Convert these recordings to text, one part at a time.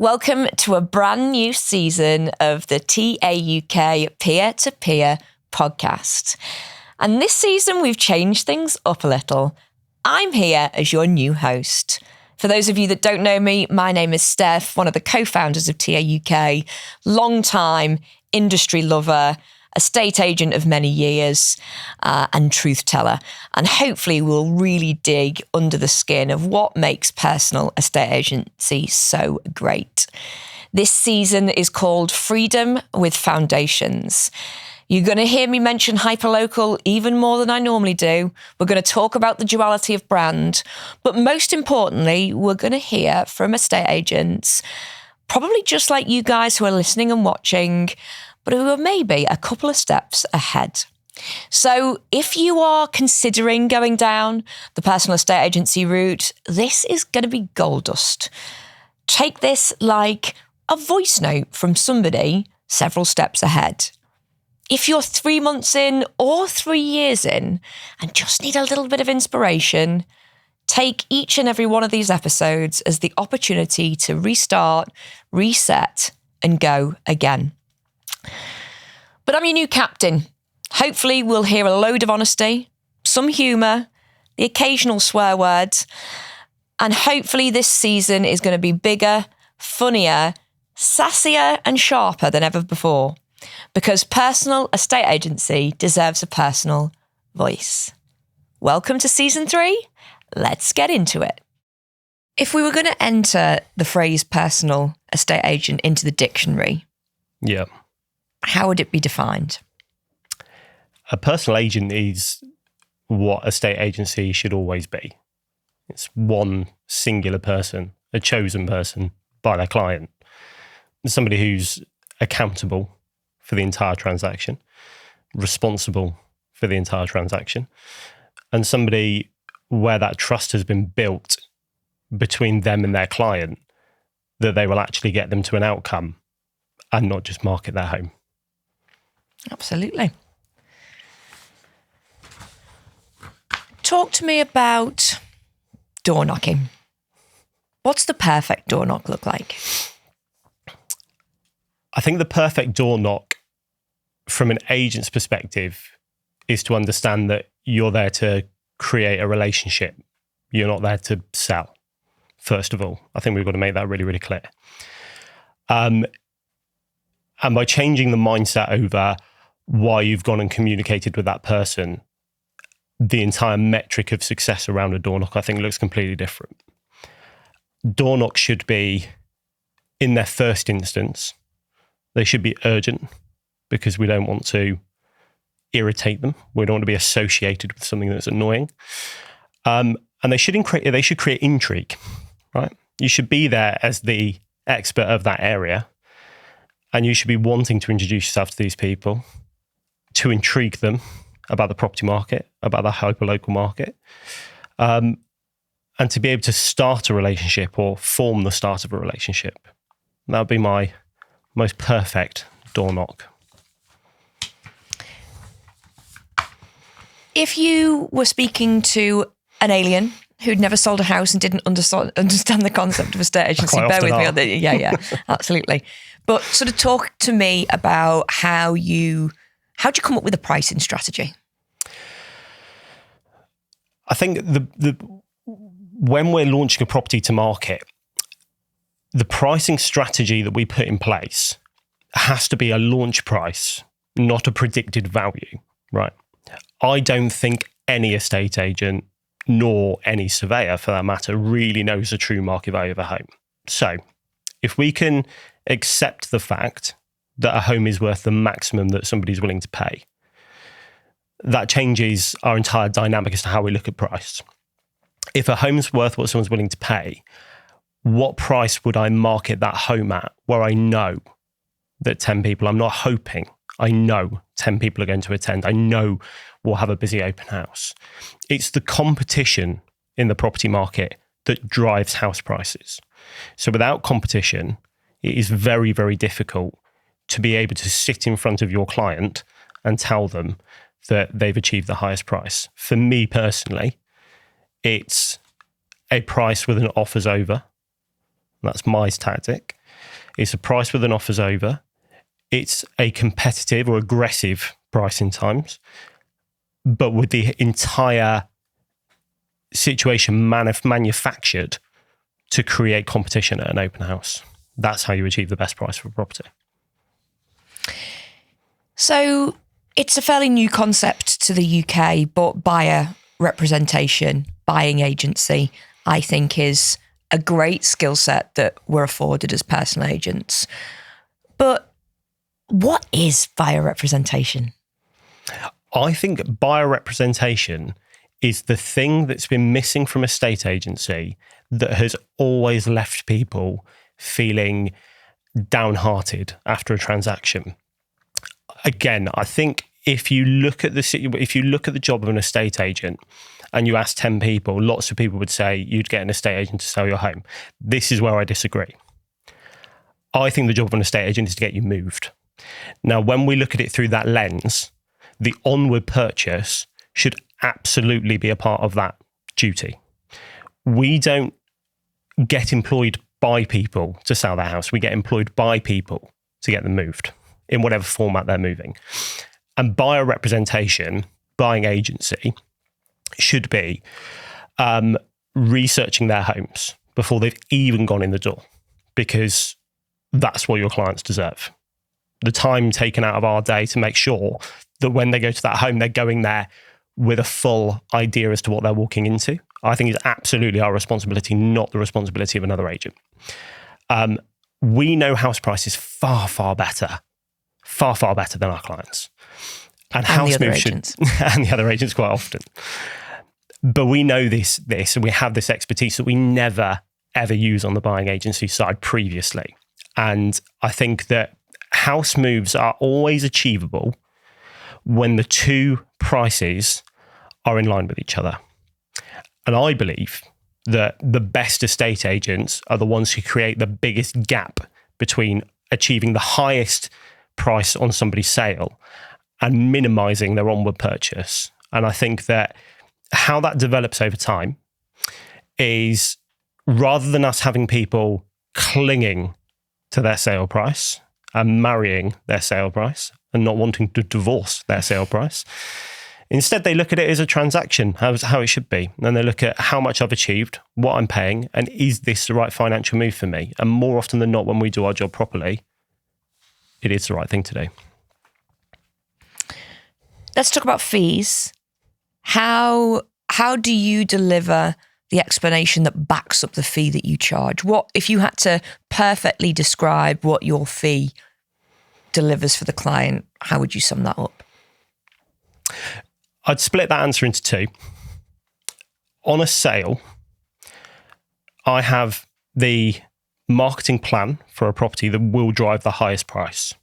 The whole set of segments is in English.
Welcome to a brand new season of the TAUK Peer-to-Peer Podcast. And this season, we've changed things up a little. I'm here as your new host. For those of you that don't know me, my name is Steph, one of the co-founders of TAUK, long-time industry lover, estate agent of many years, and truth teller. And hopefully we'll really dig under the skin of what makes personal estate agency so great. This season is called Freedom with Foundations. You're going to hear me mention hyperlocal even more than I normally do. We're going to talk about the duality of brand. But most importantly, we're going to hear from estate agents, probably just like you guys who are listening and watching, but who are maybe a couple of steps ahead. So if you are considering going down the personal estate agency route, this is going to be gold dust. Take this like a voice note from somebody several steps ahead. If you're 3 months in or 3 years in and just need a little bit of inspiration, take each and every one of these episodes as the opportunity to restart, reset, and go again. But I'm your new captain. Hopefully we'll hear a load of honesty, some humour, the occasional swear words, and hopefully this season is going to be bigger, funnier, sassier and sharper than ever before, because personal estate agency deserves a personal voice. Welcome to season 3. Let's get into it. If we were going to enter the phrase personal estate agent into the dictionary, how would it be defined? A personal agent is what a state agency should always be. It's one singular person, a chosen person by their client. Somebody who's accountable for the entire transaction, responsible for the entire transaction, and somebody where that trust has been built between them and their client that they will actually get them to an outcome and not just market their home. Absolutely. Talk to me about door knocking. What's the perfect door knock look like? I think the perfect door knock from an agent's perspective is to understand that you're there to create a relationship. You're not there to sell, first of all. I think we've got to make that really, really clear. And by changing the mindset over why you've gone and communicated with that person, the entire metric of success around a door knock, I think, looks completely different. Door knock should be, in their first instance, they should be urgent because we don't want to irritate them. We don't want to be associated with something that's annoying. And they should create intrigue, right? You should be there as the expert of that area, and you should be wanting to introduce yourself to these people, to intrigue them about the property market, about the hyperlocal market, and to be able to start a relationship or form the start of a relationship. That would be my most perfect door knock. If you were speaking to an alien who'd never sold a house and didn't understand the concept of estate agency, bear with me on that. Yeah, absolutely. But sort of talk to me about how'd you come up with a pricing strategy? I think when we're launching a property to market, the pricing strategy that we put in place has to be a launch price, not a predicted value, right? I don't think any estate agent, nor any surveyor for that matter, really knows the true market value of a home. So if we can accept the fact that a home is worth the maximum that somebody's willing to pay, that changes our entire dynamic as to how we look at price. If a home's worth what someone's willing to pay, what price would I market that home at where I know that 10 people, I'm not hoping, I know 10 people are going to attend. I know we'll have a busy open house. It's the competition in the property market that drives house prices. So without competition, it is very, very difficult to be able to sit in front of your client and tell them that they've achieved the highest price. For me personally, it's a price with an offers over. That's my tactic. It's a price with an offer's over. It's a competitive or aggressive price in times, but with the entire situation manufactured to create competition at an open house. That's how you achieve the best price for a property. So it's a fairly new concept to the UK, but buyer representation, buying agency, I think is a great skill set that we're afforded as personal agents. But what is buyer representation? I think buyer representation is the thing that's been missing from a estate agency that has always left people feeling downhearted after a transaction. Again, I think if you look at the job of an estate agent and you ask 10 people, lots of people would say you'd get an estate agent to sell your home. This is where I disagree. I think the job of an estate agent is to get you moved. Now, when we look at it through that lens, the onward purchase should absolutely be a part of that duty. We don't get employed by people to sell their house. We get employed by people to get them moved in whatever format they're moving. And buyer representation, buying agency, should be researching their homes before they've even gone in the door, because that's what your clients deserve. The time taken out of our day to make sure that when they go to that home, they're going there with a full idea as to what they're walking into, I think is absolutely our responsibility, not the responsibility of another agent. We know house prices far, far better than our clients. And house moves should, and the other agents quite often. But we know this, and we have this expertise that we never, ever use on the buying agency side previously. And I think that house moves are always achievable when the two prices are in line with each other. And I believe that the best estate agents are the ones who create the biggest gap between achieving the highest price on somebody's sale and minimizing their onward purchase. And I think that how that develops over time is, rather than us having people clinging to their sale price and marrying their sale price and not wanting to divorce their sale price, instead they look at it as a transaction, how it should be. And they look at how much I've achieved, what I'm paying, and is this the right financial move for me? And more often than not, when we do our job properly, it is the right thing to do. Let's talk about fees. How do you deliver the explanation that backs up the fee that you charge? What if you had to perfectly describe what your fee delivers for the client, how would you sum that up? I'd split that answer into two. On a sale, I have the marketing plan for a property that will drive the highest price.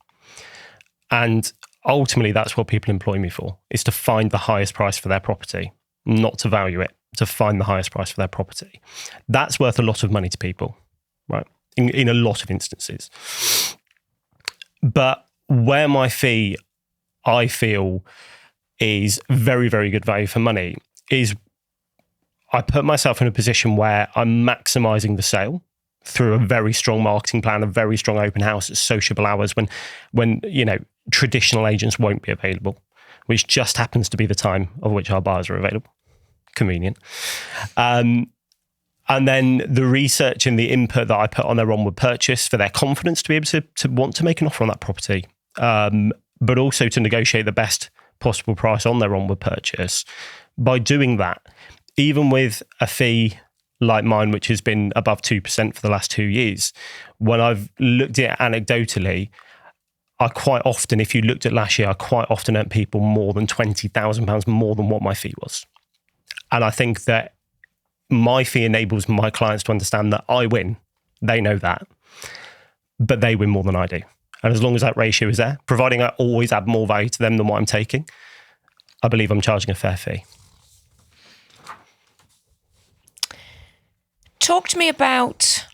And ultimately, that's what people employ me for, is to find the highest price for their property, not to value it, to find the highest price for their property. That's worth a lot of money to people, right? In a lot of instances. But where my fee, I feel, is very, very good value for money, is I put myself in a position where I'm maximizing the sale through a very strong marketing plan, a very strong open house at sociable hours when traditional agents won't be available, which just happens to be the time of which our buyers are available. Convenient. And then the research and the input that I put on their onward purchase for their confidence to be able to want to make an offer on that property, but also to negotiate the best possible price on their onward purchase. By doing that, even with a fee like mine, which has been above 2% for the last 2 years, when I've looked at it anecdotally, I quite often, if you looked at last year, I quite often earned people more than £20,000 more than what my fee was. And I think that my fee enables my clients to understand that I win. They know that, but they win more than I do. And as long as that ratio is there, providing I always add more value to them than what I'm taking, I believe I'm charging a fair fee. Talk to me about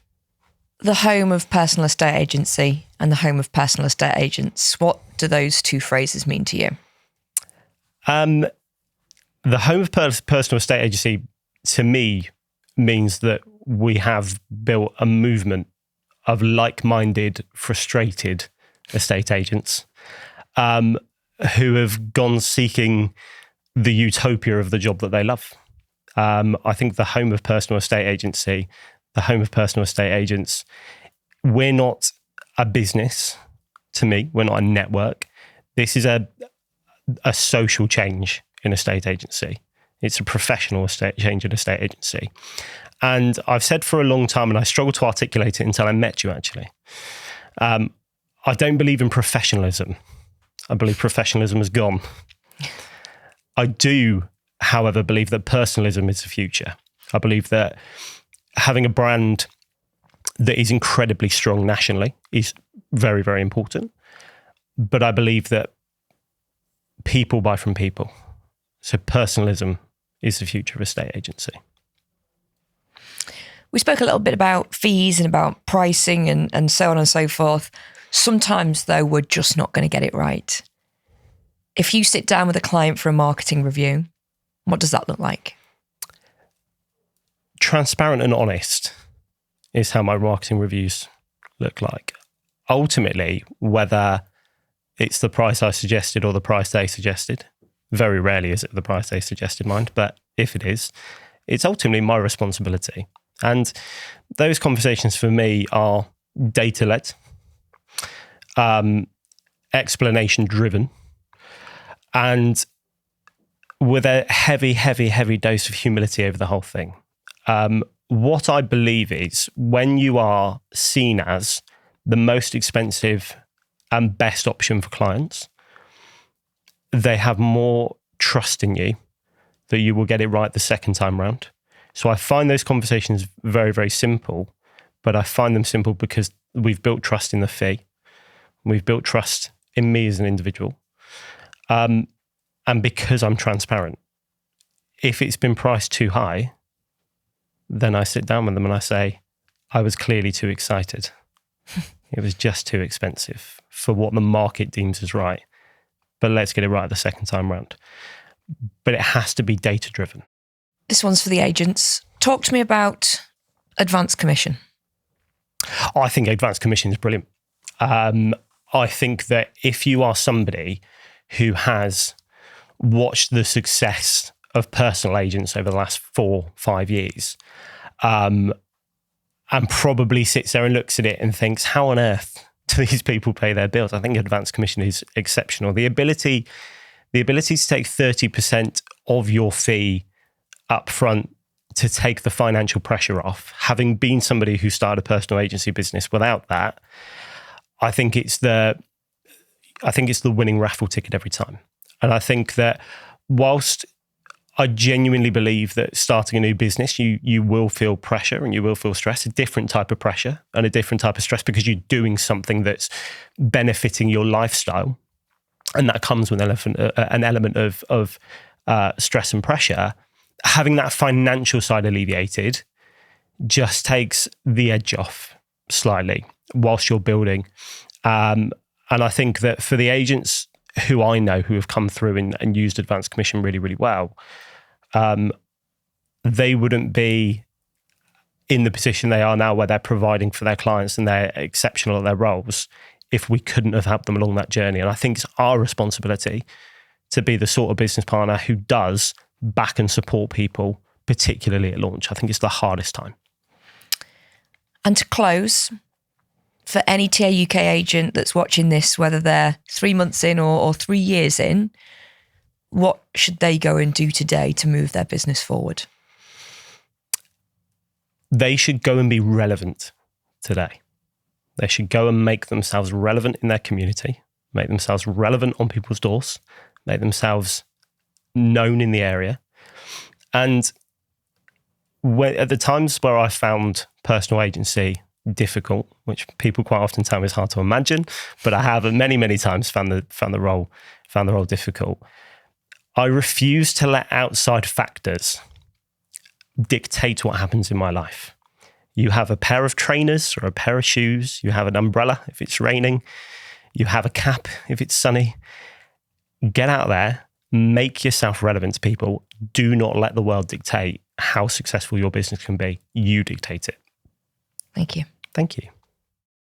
the home of personal estate agency and the home of personal estate agents. What do those two phrases mean to you? The home of personal estate agency, to me, means that we have built a movement of like-minded, frustrated estate agents who have gone seeking the utopia of the job that they love. I think the home of personal estate agency, the home of personal estate agents, we're not a business. To me, we're not a network. This is a social change in estate agency. It's a professional change in estate agency. And I've said for a long time, and I struggled to articulate it until I met you actually, I don't believe in professionalism. I believe professionalism is gone. I do, however, believe that personalism is the future. I believe that having a brand that is incredibly strong nationally is very, very important. But I believe that people buy from people. So personalism is the future of estate agency. We spoke a little bit about fees and about pricing and so on and so forth. Sometimes, though, we're just not going to get it right. If you sit down with a client for a marketing review, what does that look like? Transparent and honest is how my marketing reviews look like. Ultimately, whether it's the price I suggested or the price they suggested, very rarely is it the price they suggested, mind, but if it is, it's ultimately my responsibility. And those conversations for me are data-led, explanation-driven, and with a heavy, heavy, heavy dose of humility over the whole thing. What I believe is when you are seen as the most expensive and best option for clients, they have more trust in you that you will get it right the second time round. So I find those conversations very, very simple, but I find them simple because we've built trust in the fee. We've built trust in me as an individual. And because I'm transparent. If it's been priced too high, then I sit down with them and I say, I was clearly too excited. It was just too expensive for what the market deems as right. But let's get it right the second time round. But it has to be data-driven. This one's for the agents. Talk to me about advanced commission. I think advanced commission is brilliant. I think that if you are somebody who has watched the success of personal agents over the last 4-5 years, and probably sits there and looks at it and thinks, how on earth do these people pay their bills? I think advanced commission is exceptional. The ability to take 30% of your fee up front to take the financial pressure off, having been somebody who started a personal agency business without that, I think it's the winning raffle ticket every time. And I think that whilst I genuinely believe that starting a new business, you will feel pressure and you will feel stress, a different type of pressure and a different type of stress because you're doing something that's benefiting your lifestyle. And that comes with an element of stress and pressure. Having that financial side alleviated just takes the edge off slightly whilst you're building. And I think that for the agents who I know who have come through and used advanced commission really, really well, they wouldn't be in the position they are now where they're providing for their clients and they're exceptional at their roles if we couldn't have helped them along that journey. And I think it's our responsibility to be the sort of business partner who does back and support people, particularly at launch. I think it's the hardest time. And to close, for any TAUK agent that's watching this, whether they're 3 months in or 3 years in, what should they go and do today to move their business forward? They should go and be relevant today. They should go and make themselves relevant in their community, make themselves relevant on people's doors, make themselves known in the area. And at the times where I found personal agency difficult, which people quite often tell me is hard to imagine, but I have many, many times found the role difficult. I refuse to let outside factors dictate what happens in my life. You have a pair of trainers or a pair of shoes, you have an umbrella if it's raining, you have a cap if it's sunny. Get out there, make yourself relevant to people. Do not let the world dictate how successful your business can be. You dictate it. Thank you. Thank you.